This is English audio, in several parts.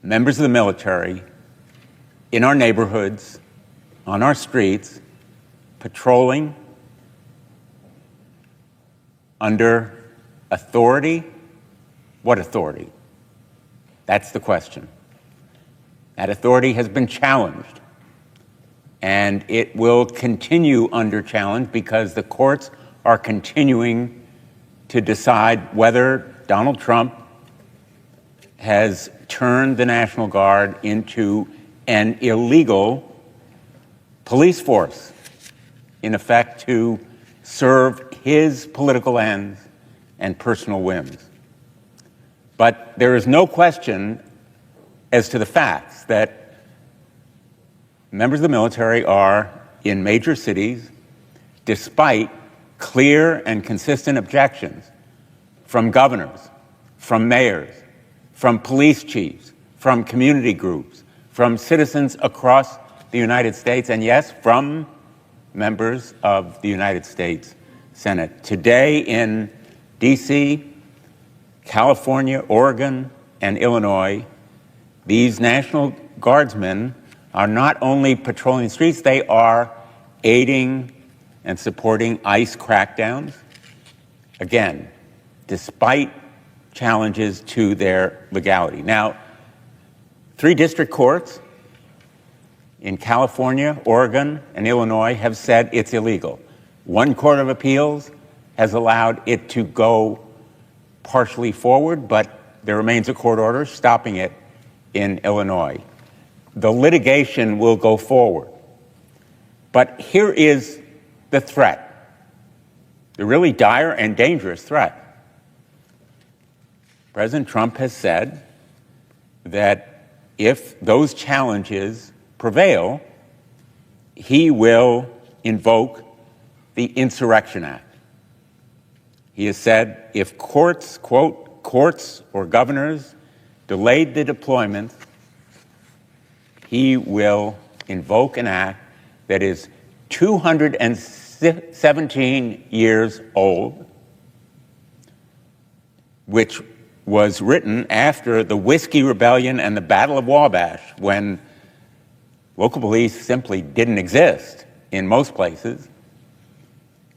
members of the military in our neighborhoods, on our streets, patrolling under authority. What authority? That's the question. That authority has been challenged, and it will continue under challenge because the courts are continuing to decide whether Donald Trump has turned the National Guard into an illegal police force, in effect to serve his political ends and personal whims. But there is no question as to the facts that members of the military are in major cities, despite clear and consistent objections from governors, from mayors, from police chiefs, from community groups, from citizens across the United States, and yes, from members of the United States Senate. Today in D.C., California, Oregon, and Illinois, these National Guardsmen are not only patrolling the streets, they are aiding and supporting ICE crackdowns, again, despite challenges to their legality. Now, 3 district courts in California, Oregon, and Illinois have said it's illegal. 1 court of appeals has allowed it to go partially forward, but there remains a court order stopping it in Illinois. The litigation will go forward. But here is the threat, the really dire and dangerous threat. President Trump has said that if those challenges prevail, he will invoke the Insurrection Act. He has said if courts, quote, courts or governors delayed the deployment, he will invoke an act that is 217 years old, which was written after the Whiskey Rebellion and the Battle of Wabash, when local police simply didn't exist in most places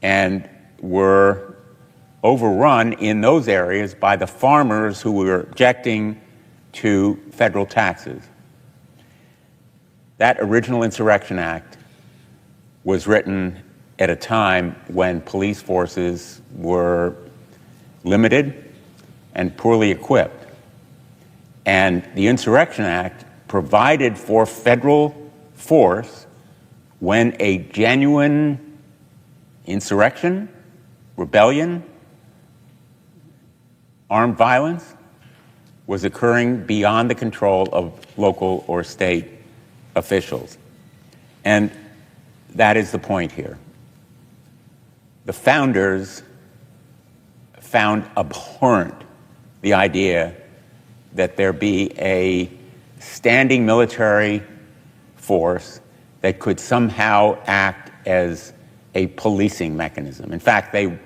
and were overrun in those areas by the farmers who were objecting to federal taxes. That original Insurrection Act was written at a time when police forces were limited and poorly equipped. And the Insurrection Act provided for federal force when a genuine insurrection, rebellion, armed violence was occurring beyond the control of local or state officials. And that is the point here. The founders found abhorrent the idea that there be a standing military force that could somehow act as a policing mechanism. In fact, they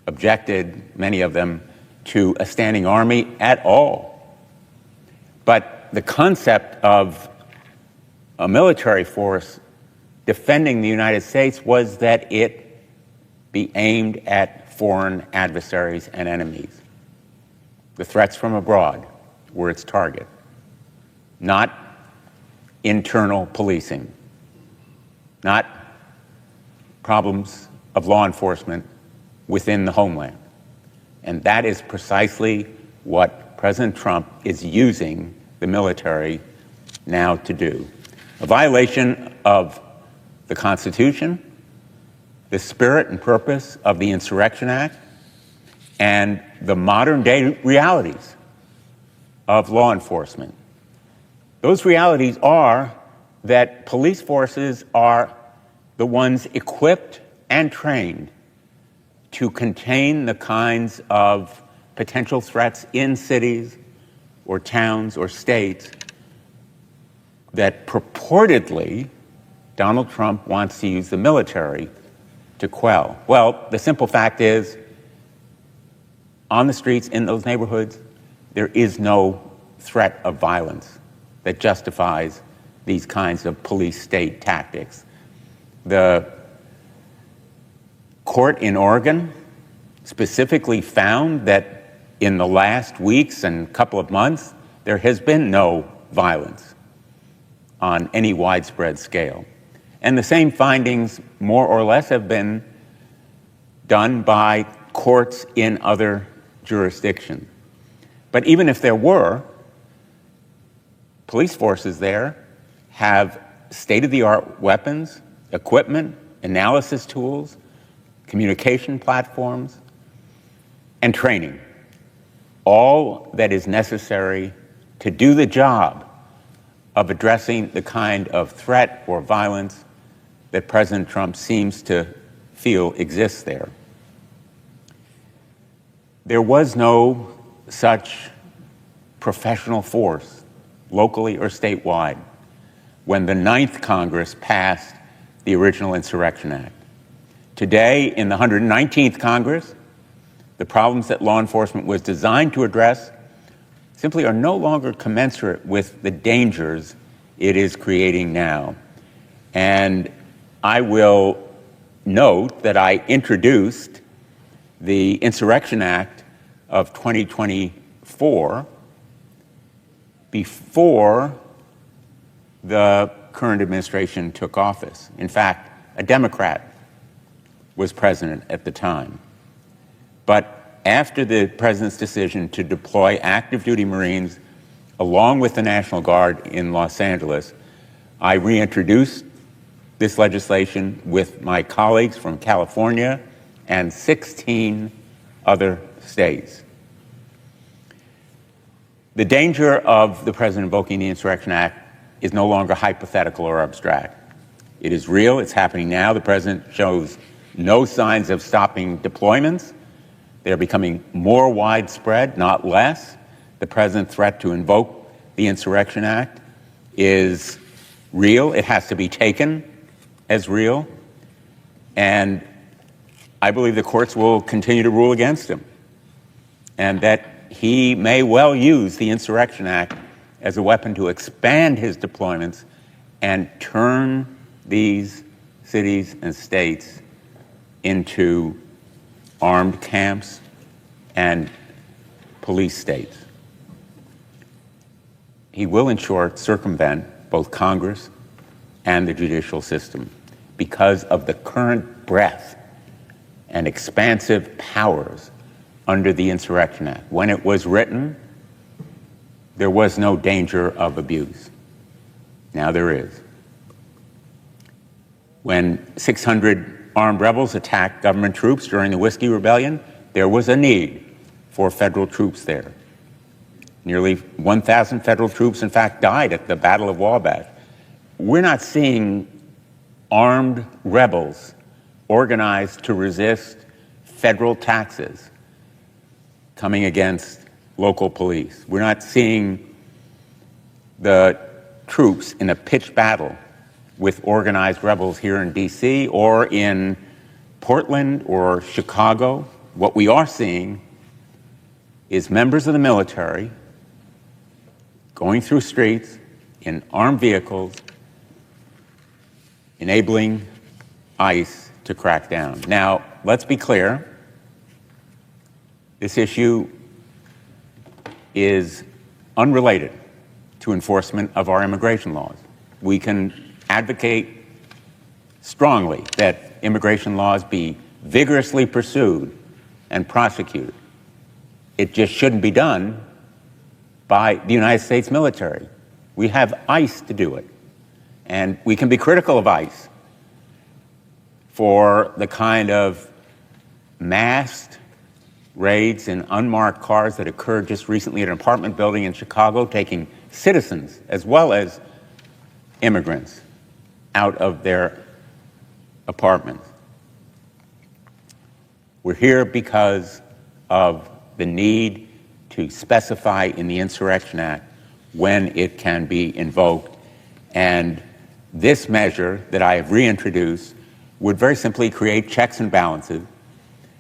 objected, many of them, to a standing army at all. But the concept of a military force defending the United States was that it be aimed at foreign adversaries and enemies. The threats from abroad were its target, not internal policing, not problems of law enforcement within the homeland. And that is precisely what President Trump is using the military now to do. A violation of the Constitution, the spirit and purpose of the Insurrection Act, and the modern day realities of law enforcement. Those realities are that police forces are the ones equipped and trained to contain the kinds of potential threats in cities or towns or states that purportedly Donald Trump wants to use the military to quell. Well, the simple fact is, on the streets in those neighborhoods, there is no threat of violence that justifies these kinds of police-state tactics. The court in Oregon specifically found that in the last weeks and couple of months, there has been no violence on any widespread scale. And the same findings, more or less, have been done by courts in other jurisdictions. But even if there were, police forces there have state-of-the-art weapons, equipment, analysis tools, communication platforms, and training, all that is necessary to do the job of addressing the kind of threat or violence that President Trump seems to feel exists there. There was no such professional force, locally or statewide, when the 9th Congress passed the original Insurrection Act. Today, in the 119th Congress, the problems that law enforcement was designed to address simply are no longer commensurate with the dangers it is creating now. And I will note that I introduced the Insurrection Act of 2024 before the current administration took office. In fact, a Democrat was president at the time. But after the president's decision to deploy active duty Marines along with the National Guard in Los Angeles, I reintroduced this legislation with my colleagues from California and 16 other states. The danger of the president invoking the Insurrection Act is no longer hypothetical or abstract. It is real, it's happening now. The president shows no signs of stopping deployments. They're becoming more widespread, not less. The president's threat to invoke the Insurrection Act is real. It has to be taken as real. And I believe the courts will continue to rule against him, and that he may well use the Insurrection Act as a weapon to expand his deployments and turn these cities and states into armed camps and police states. He will, in short, circumvent both Congress and the judicial system because of the current breadth and expansive powers under the Insurrection Act. When it was written, there was no danger of abuse. Now there is. When 600 armed rebels attacked government troops during the Whiskey Rebellion, there was a need for federal troops there. Nearly 1,000 federal troops, in fact, died at the Battle of Wabash. We're not seeing armed rebels organized to resist federal taxes coming against local police. We're not seeing the troops in a pitched battle with organized rebels here in DC or in Portland or Chicago. What we are seeing is members of the military going through streets in armed vehicles, enabling ICE to crack down. Now, let's be clear. This issue is unrelated to enforcement of our immigration laws. We can advocate strongly that immigration laws be vigorously pursued and prosecuted. It just shouldn't be done by the United States military. We have ICE to do it. And we can be critical of ICE for the kind of masked raids in unmarked cars that occurred just recently at an apartment building in Chicago, taking citizens as well as immigrants out of their apartments. We're here because of the need to specify in the Insurrection Act when it can be invoked. And this measure that I have reintroduced would very simply create checks and balances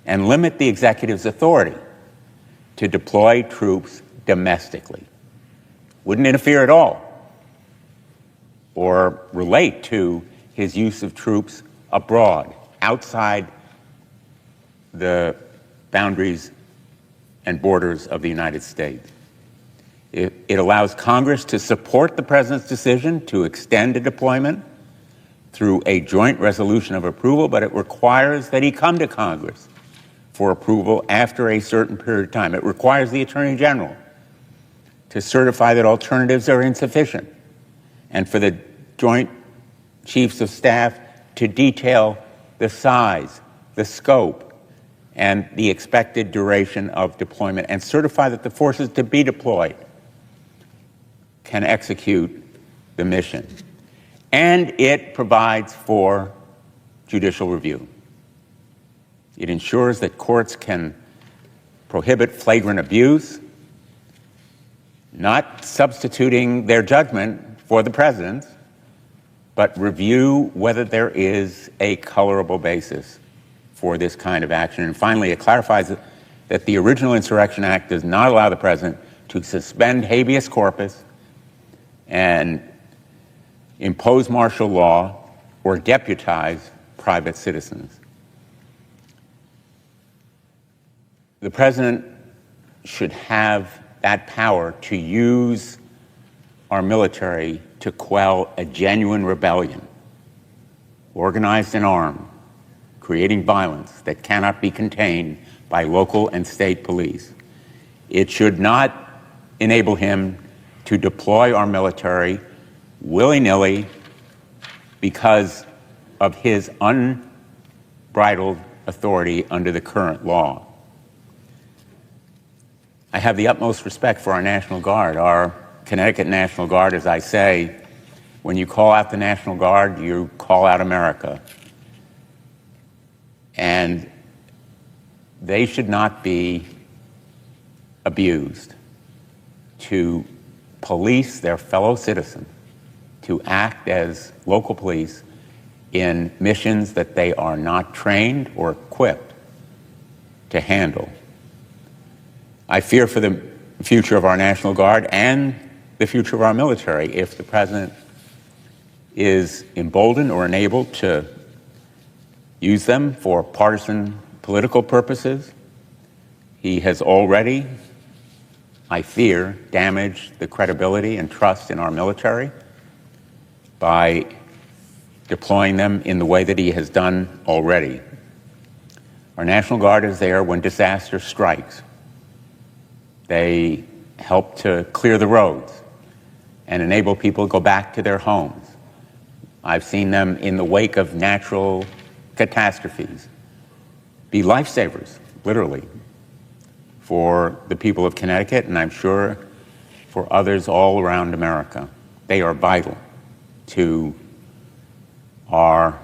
and limit the executive's authority to deploy troops domestically. wouldn't interfere at all or relate to his use of troops abroad, outside the boundaries and borders of the United States. It allows Congress to support the President's decision to extend a deployment through a joint resolution of approval, but it requires that he come to Congress for approval after a certain period of time. It requires the Attorney General to certify that alternatives are insufficient, and for the Joint Chiefs of Staff to detail the size, the scope, and the expected duration of deployment, and certify that the forces to be deployed can execute the mission. And it provides for judicial review. It ensures that courts can prohibit flagrant abuse, not substituting their judgment for the President's, but review whether there is a colorable basis for this kind of action. And finally, it clarifies that the original Insurrection Act does not allow the President to suspend habeas corpus and impose martial law or deputize private citizens. The President should have that power to use our military to quell a genuine rebellion, organized and armed, creating violence that cannot be contained by local and state police. It should not enable him to deploy our military willy-nilly because of his unbridled authority under the current law. I have the utmost respect for our National Guard, our Connecticut National Guard. As I say, when you call out the National Guard, you call out America. And they should not be abused to police their fellow citizens, to act as local police in missions that they are not trained or equipped to handle. I fear for the future of our National Guard and the future of our military if the President is emboldened or enabled to use them for partisan political purposes. He has already, I fear, damaged the credibility and trust in our military by deploying them in the way that he has done already. Our National Guard is there when disaster strikes. They help to clear the roads and enable people to go back to their homes. I've seen them in the wake of natural catastrophes be lifesavers, literally, for the people of Connecticut, and I'm sure for others all around America. They are vital to our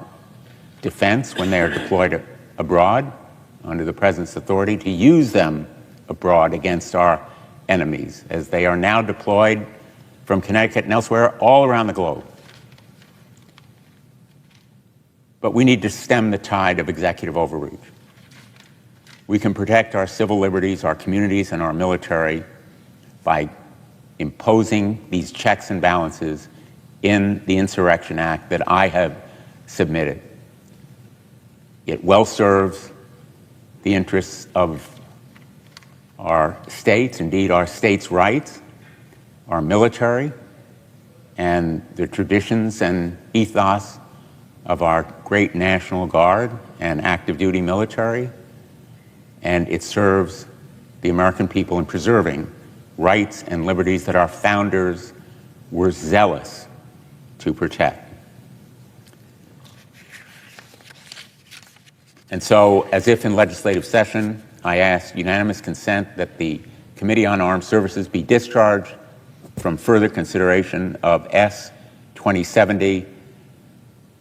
defense when they are deployed abroad under the President's authority to use them abroad against our enemies, as they are now deployed from Connecticut and elsewhere all around the globe. But we need to stem the tide of executive overreach. We can protect our civil liberties, our communities, and our military by imposing these checks and balances in the Insurrection Act that I have submitted. It well serves the interests of our states, indeed our states' rights, our military, and the traditions and ethos of our great National Guard and active duty military, and it serves the American people in preserving rights and liberties that our founders were zealous to protect. And so, as if in legislative session, I ask unanimous consent that the Committee on Armed Services be discharged from further consideration of S. 2070,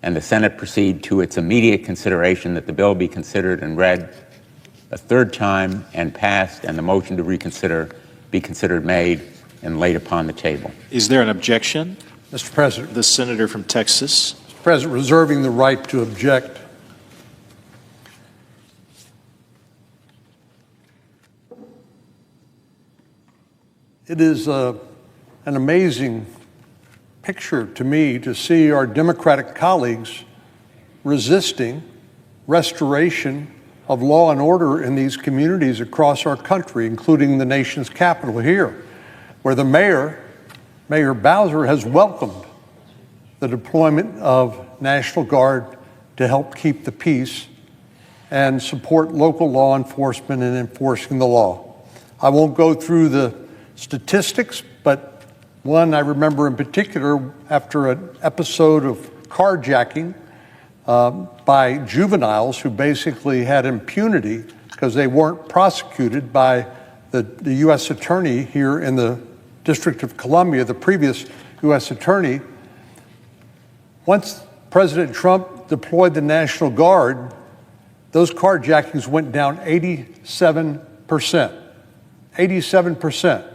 and the Senate proceed to its immediate consideration, that the bill be considered and read a third time and passed, and the motion to reconsider be considered made and laid upon the table. Is there an objection? Mr. President. The senator from Texas. Mr. President, reserving the right to object. It is an amazing picture to me to see our Democratic colleagues resisting restoration of law and order in these communities across our country, including the nation's capital here, where the Mayor Bowser, has welcomed the deployment of National Guard to help keep the peace and support local law enforcement in enforcing the law. I won't go through the statistics, but one I remember in particular after an episode of carjacking by juveniles who basically had impunity because they weren't prosecuted by the U.S. attorney here in the District of Columbia, the previous U.S. attorney. Once President Trump deployed the National Guard, those carjackings went down 87%. 87%.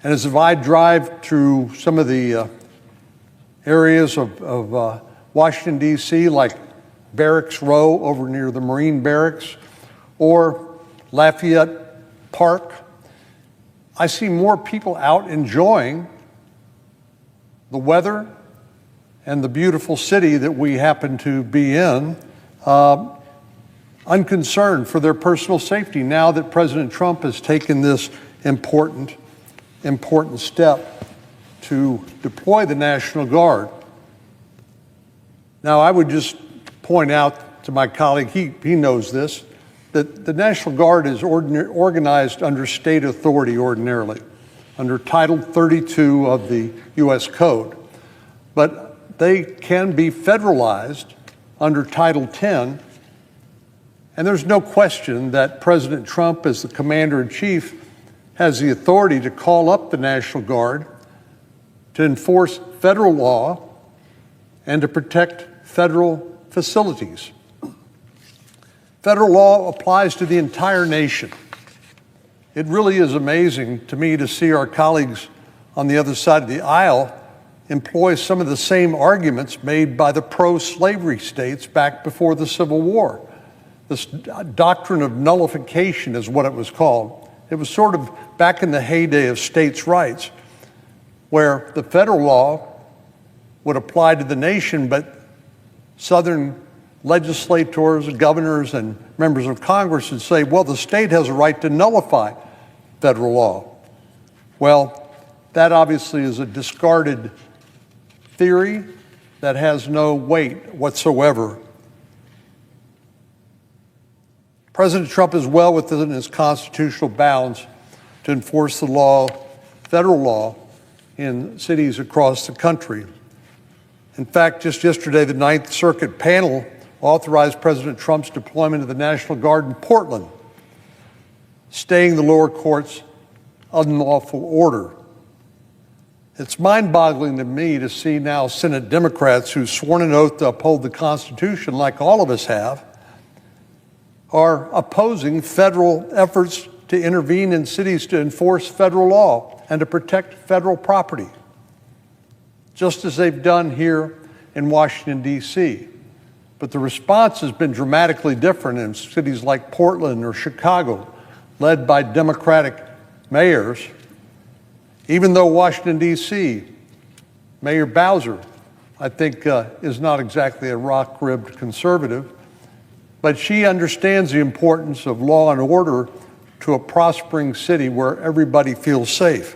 And as I drive through some of the areas of Washington, D.C., like Barracks Row over near the Marine Barracks, or Lafayette Park, I see more people out enjoying the weather and the beautiful city that we happen to be in, unconcerned for their personal safety now that President Trump has taken this important step to deploy the National Guard. Now, I would just point out to my colleague, he knows this, that the National Guard is organized under state authority ordinarily, under Title 32 of the U.S. Code. But they can be federalized under Title 10, and there's no question that President Trump, as the Commander-in-Chief, has the authority to call up the National Guard to enforce federal law and to protect federal facilities. Federal law applies to the entire nation. It really is amazing to me to see our colleagues on the other side of the aisle employ some of the same arguments made by the pro-slavery states back before the Civil War. This doctrine of nullification is what it was called. It was sort of back in the heyday of states' rights, where the federal law would apply to the nation, but Southern legislators, governors, and members of Congress would say, well, the state has a right to nullify federal law. Well, that obviously is a discarded theory that has no weight whatsoever. President Trump is well within his constitutional bounds to enforce the law, federal law, in cities across the country. In fact, just yesterday, the Ninth Circuit panel authorized President Trump's deployment of the National Guard in Portland, staying the lower court's unlawful order. It's mind-boggling to me to see now Senate Democrats who've sworn an oath to uphold the Constitution, like all of us have, are opposing federal efforts to intervene in cities to enforce federal law and to protect federal property, just as they've done here in Washington, D.C. But the response has been dramatically different in cities like Portland or Chicago, led by Democratic mayors, even though Washington, D.C., Mayor Bowser, I think, is not exactly a rock-ribbed conservative, but she understands the importance of law and order to a prospering city where everybody feels safe.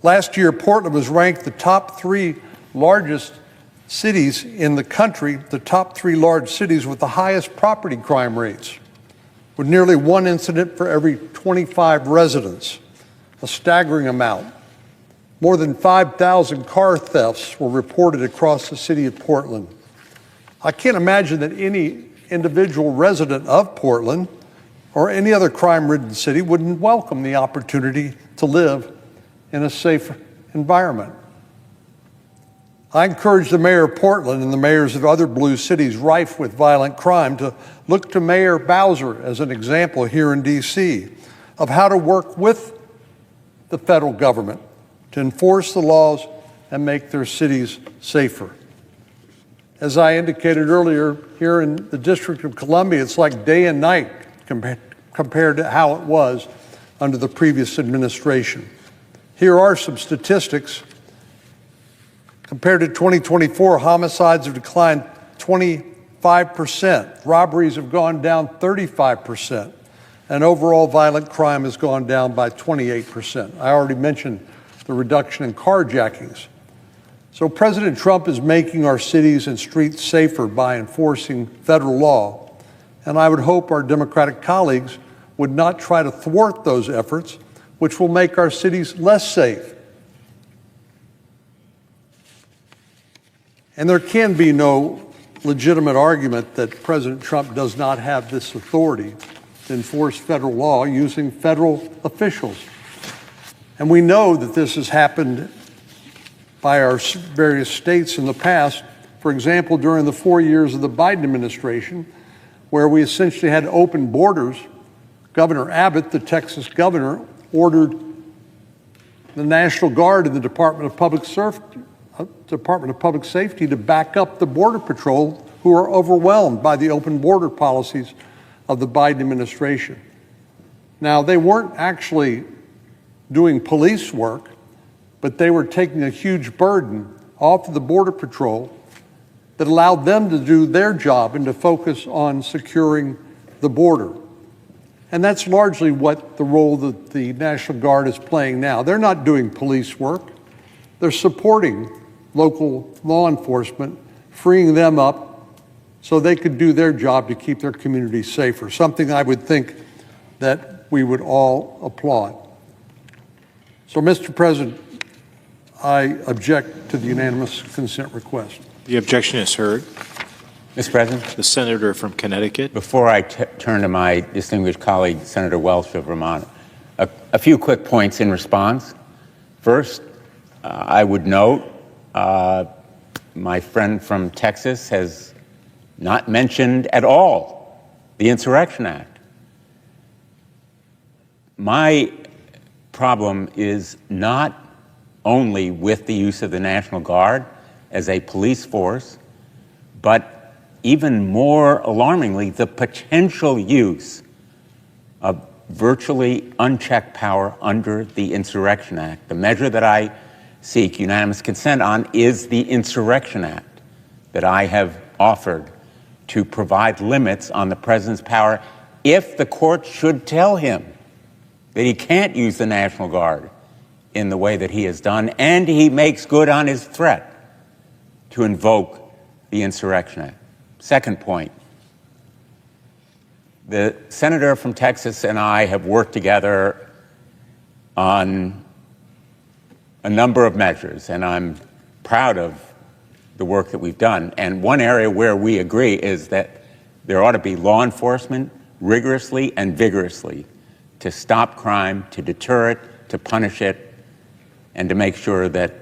Last year, Portland was ranked the top 3 largest cities in the country, the top 3 large cities with the highest property crime rates, with nearly 1 incident for every 25 residents, a staggering amount. More than 5,000 car thefts were reported across the city of Portland. I can't imagine that any individual resident of Portland or any other crime-ridden city wouldn't welcome the opportunity to live in a safe environment. I encourage the mayor of Portland and the mayors of other blue cities rife with violent crime to look to Mayor Bowser as an example here in D.C. of how to work with the federal government to enforce the laws and make their cities safer. As I indicated earlier, here in the District of Columbia, it's like day and night compared to how it was under the previous administration. Here are some statistics. Compared to 2024, homicides have declined 25%, robberies have gone down 35%, and overall violent crime has gone down by 28%. I already mentioned the reduction in carjackings. So President Trump is making our cities and streets safer by enforcing federal law, and I would hope our Democratic colleagues would not try to thwart those efforts, which will make our cities less safe. And there can be no legitimate argument that President Trump does not have this authority to enforce federal law using federal officials. And we know that this has happened by our various states in the past. For example, during the 4 years of the Biden administration, where we essentially had open borders, Governor Abbott, the Texas governor, ordered the National Guard and the Department of Public Safety to back up the Border Patrol, who are overwhelmed by the open border policies of the Biden administration. Now, they weren't actually doing police work, but they were taking a huge burden off of the Border Patrol that allowed them to do their job and to focus on securing the border. And that's largely what the role that the National Guard is playing now. They're not doing police work. They're supporting local law enforcement, freeing them up so they could do their job to keep their communities safer, something I would think that we would all applaud. So, Mr. President, I object to the unanimous consent request. The objection is heard. Mr. President, The senator from Connecticut. before I turn to my distinguished colleague, Senator Welch of Vermont, a few quick points in response. First, I would note my friend from Texas has not mentioned at all the Insurrection Act. My problem is not only with the use of the National Guard as a police force, but even more alarmingly, the potential use of virtually unchecked power under the Insurrection Act. The measure that I seek unanimous consent on is the Insurrection Act that I have offered to provide limits on the president's power if the court should tell him that he can't use the National Guard in the way that he has done, and he makes good on his threat to invoke the Insurrection Act. Second point, the senator from Texas and I have worked together on a number of measures, and I'm proud of the work that we've done. And one area where we agree is that there ought to be law enforcement rigorously and vigorously to stop crime, to deter it, to punish it, and to make sure that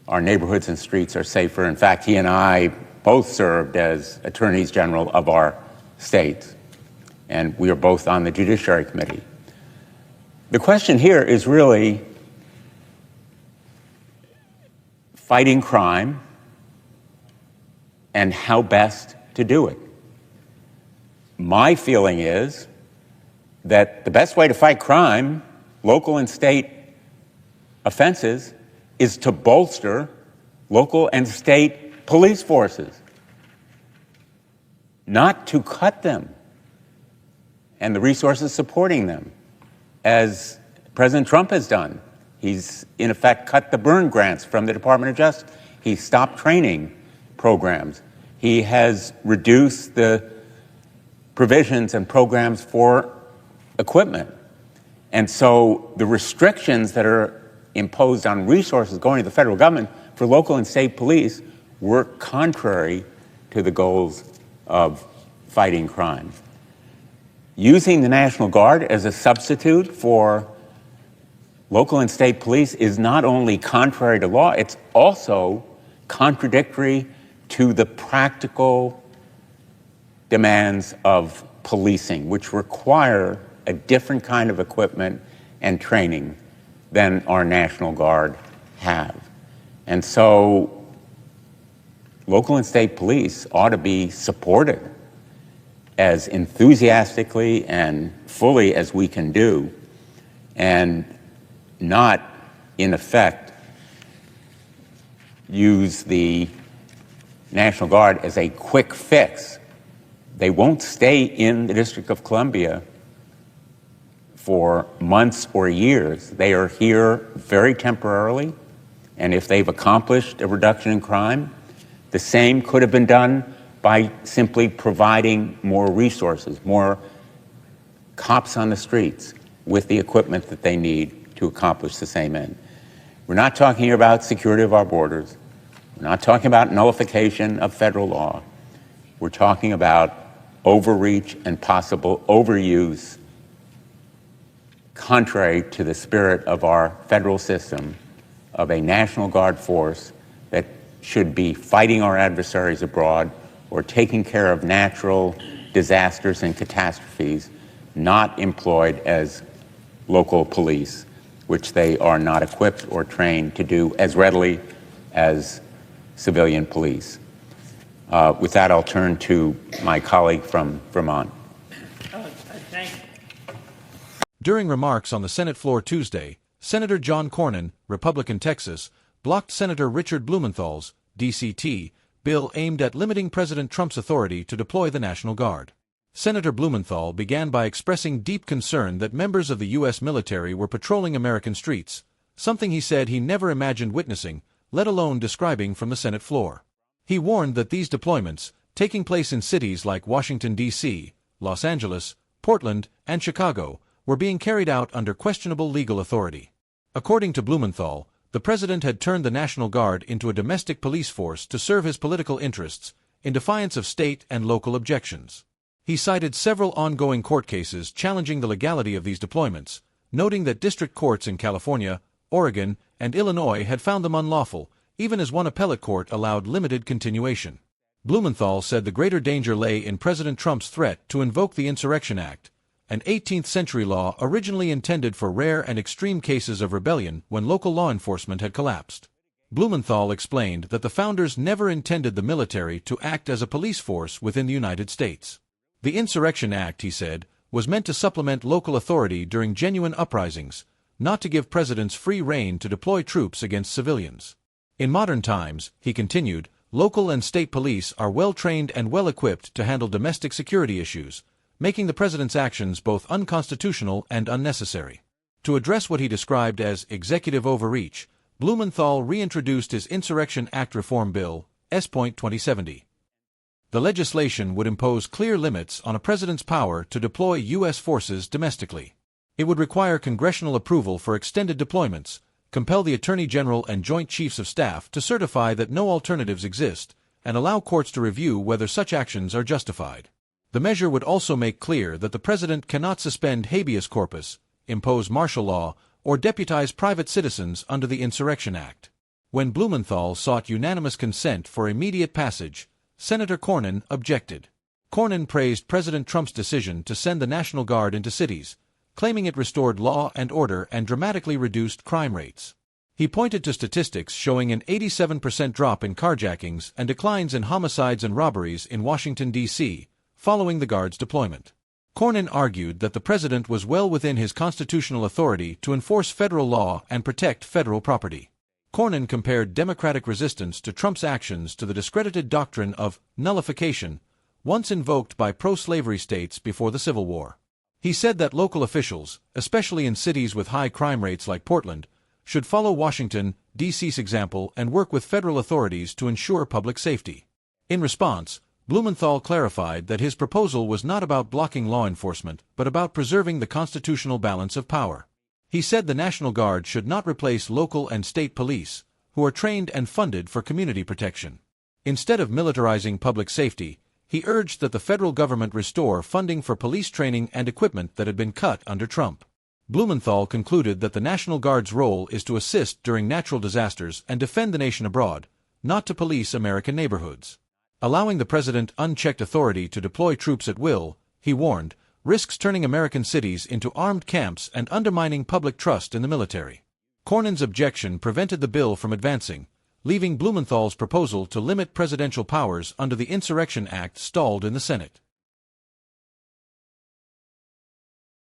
our neighborhoods and streets are safer. In fact, he and I both served as attorneys general of our states, and we are both on the Judiciary Committee. The question here is really fighting crime and how best to do it. My feeling is that the best way to fight crime, local and state offenses, is to bolster local and state police forces, not to cut them and the resources supporting them, as President Trump has done. He's, in effect, cut the burn grants from the Department of Justice. He stopped training programs. He has reduced the provisions and programs for equipment. And so the restrictions that are imposed on resources going to the federal government for local and state police work contrary to the goals of fighting crime. Using the National Guard as a substitute for local and state police is not only contrary to law, it's also contradictory to the practical demands of policing, which require a different kind of equipment and training than our National Guard have. And so local and state police ought to be supported as enthusiastically and fully as we can do, and not in effect, use the National Guard as a quick fix. They won't stay in the District of Columbia for months or years. They are here very temporarily, and if they've accomplished a reduction in crime, the same could have been done by simply providing more resources, more cops on the streets with the equipment that they need to accomplish the same end. We're not talking about security of our borders. We're not talking about nullification of federal law. We're talking about overreach and possible overuse contrary to the spirit of our federal system of a National Guard force that should be fighting our adversaries abroad or taking care of natural disasters and catastrophes, not employed as local police, which they are not equipped or trained to do as readily as civilian police. With that, I'll turn to my colleague from Vermont. During remarks on the Senate floor Tuesday, Senator John Cornyn, Republican Texas, blocked Senator Richard Blumenthal's, DCT, bill aimed at limiting President Trump's authority to deploy the National Guard. Senator Blumenthal began by expressing deep concern that members of the U.S. military were patrolling American streets, something he said he never imagined witnessing, let alone describing from the Senate floor. He warned that these deployments, taking place in cities like Washington, D.C., Los Angeles, Portland, and Chicago, were being carried out under questionable legal authority. According to Blumenthal, the president had turned the National Guard into a domestic police force to serve his political interests, in defiance of state and local objections. He cited several ongoing court cases challenging the legality of these deployments, noting that district courts in California, Oregon, and Illinois had found them unlawful, even as one appellate court allowed limited continuation. Blumenthal said the greater danger lay in President Trump's threat to invoke the Insurrection Act, an 18th-century law originally intended for rare and extreme cases of rebellion when local law enforcement had collapsed. Blumenthal explained that the founders never intended the military to act as a police force within the United States. The Insurrection Act, he said, was meant to supplement local authority during genuine uprisings, not to give presidents free rein to deploy troops against civilians. In modern times, he continued, local and state police are well-trained and well-equipped to handle domestic security issues, making the president's actions both unconstitutional and unnecessary. To address what he described as executive overreach, Blumenthal reintroduced his Insurrection Act Reform Bill, S.2070. The legislation would impose clear limits on a president's power to deploy U.S. forces domestically. It would require congressional approval for extended deployments, compel the Attorney General and Joint Chiefs of Staff to certify that no alternatives exist, and allow courts to review whether such actions are justified. The measure would also make clear that the president cannot suspend habeas corpus, impose martial law, or deputize private citizens under the Insurrection Act. When Blumenthal sought unanimous consent for immediate passage, Senator Cornyn objected. Cornyn praised President Trump's decision to send the National Guard into cities, claiming it restored law and order and dramatically reduced crime rates. He pointed to statistics showing an 87% drop in carjackings and declines in homicides and robberies in Washington, D.C., following the Guard's deployment. Cornyn argued that the president was well within his constitutional authority to enforce federal law and protect federal property. Cornyn compared Democratic resistance to Trump's actions to the discredited doctrine of nullification, once invoked by pro-slavery states before the Civil War. He said that local officials, especially in cities with high crime rates like Portland, should follow Washington, D.C.'s example and work with federal authorities to ensure public safety. In response, Blumenthal clarified that his proposal was not about blocking law enforcement, but about preserving the constitutional balance of power. He said the National Guard should not replace local and state police, who are trained and funded for community protection. Instead of militarizing public safety, he urged that the federal government restore funding for police training and equipment that had been cut under Trump. Blumenthal concluded that the National Guard's role is to assist during natural disasters and defend the nation abroad, not to police American neighborhoods. Allowing the president unchecked authority to deploy troops at will, he warned, risks turning American cities into armed camps and undermining public trust in the military. Cornyn's objection prevented the bill from advancing, leaving Blumenthal's proposal to limit presidential powers under the Insurrection Act stalled in the Senate.